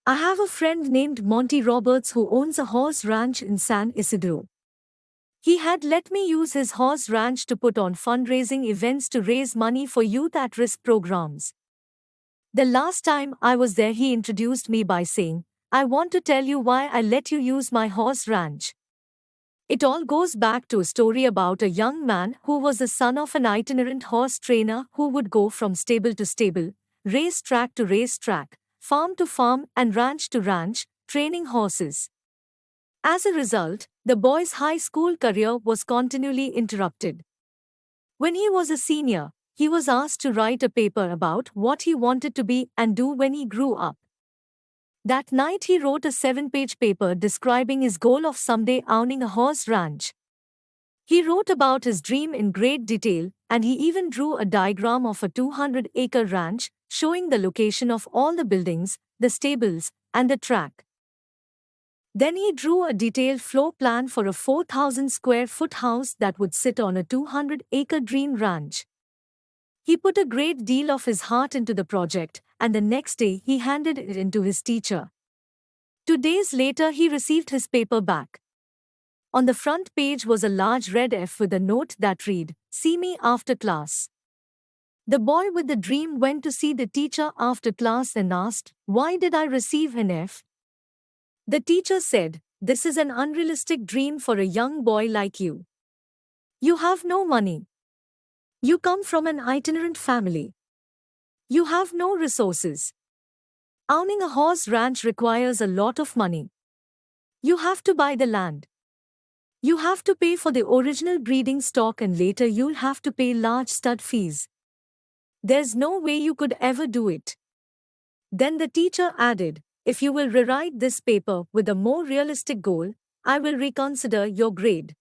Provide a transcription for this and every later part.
I have a friend named Monty Roberts who owns a horse ranch in San Isidro. He had let me use his horse ranch to put on fundraising events to raise money for youth at risk programs. The last time I was there, he introduced me by saying, "I want to tell you why I let you use my horse ranch." It all goes back to a story about a young man who was the son of an itinerant horse trainer who would go from stable to stable, racetrack to racetrack, farm to farm, and ranch to ranch, training horses. As a result, the boy's high school career was continually interrupted. When he was a senior, he was asked to write a paper about what he wanted to be and do when he grew up. That night he wrote a 7-page paper describing his goal of someday owning a horse ranch. He wrote about his dream in great detail, and he even drew a diagram of a 200-acre ranch, showing the location of all the buildings, the stables, and the track. Then he drew a detailed floor plan for a 4,000 square foot house that would sit on a 200-acre dream ranch. He put a great deal of his heart into the project, and the next day he handed it in to his teacher. 2 days later he received his paper back. On the front page was a large red F with a note that read, "See me after class." The boy with the dream went to see the teacher after class and asked, "Why did I receive an F?" The teacher said, "This is an unrealistic dream for a young boy like you. You have no money. You come from an itinerant family. You have no resources. Owning a horse ranch requires a lot of money. You have to buy the land. You have to pay for the original breeding stock, and later you'll have to pay large stud fees. There's no way you could ever do it." Then the teacher added, "If you will rewrite this paper with a more realistic goal, I will reconsider your grade."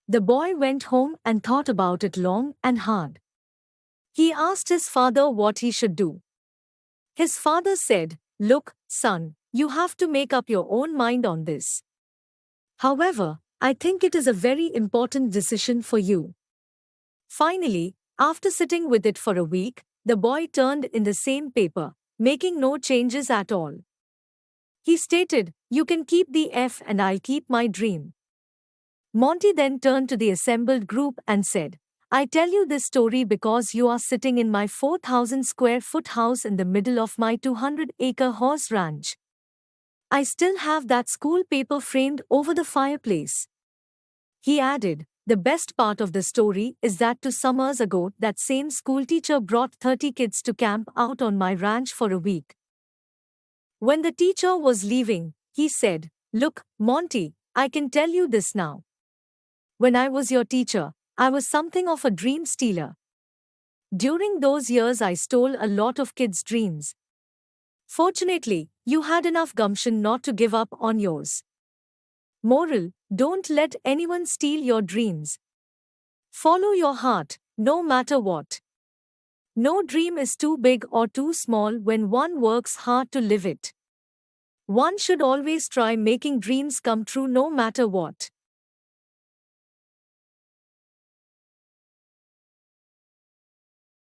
The boy went home and thought about it long and hard. He asked his father what he should do. His father said, "Look, son, you have to make up your own mind on this. However, I think it is a very important decision for you." Finally, after sitting with it for a week, the boy turned in the same paper, making no changes at all. He stated, "You can keep the F and I'll keep my dream." Monty then turned to the assembled group and said, "I tell you this story because you are sitting in my 4,000 square foot house in the middle of my 200-acre horse ranch. I still have that school paper framed over the fireplace." He added, "The best part of the story is that 2 summers ago that same school teacher brought 30 kids to camp out on my ranch for a week. When the teacher was leaving, he said, 'Look, Monty, I can tell you this now. When I was your teacher, I was something of a dream stealer. During those years I stole a lot of kids' dreams. Fortunately, you had enough gumption not to give up on yours. Moral: don't let anyone steal your dreams. Follow your heart, no matter what. No dream is too big or too small when one works hard to live it. One should always try making dreams come true no matter what."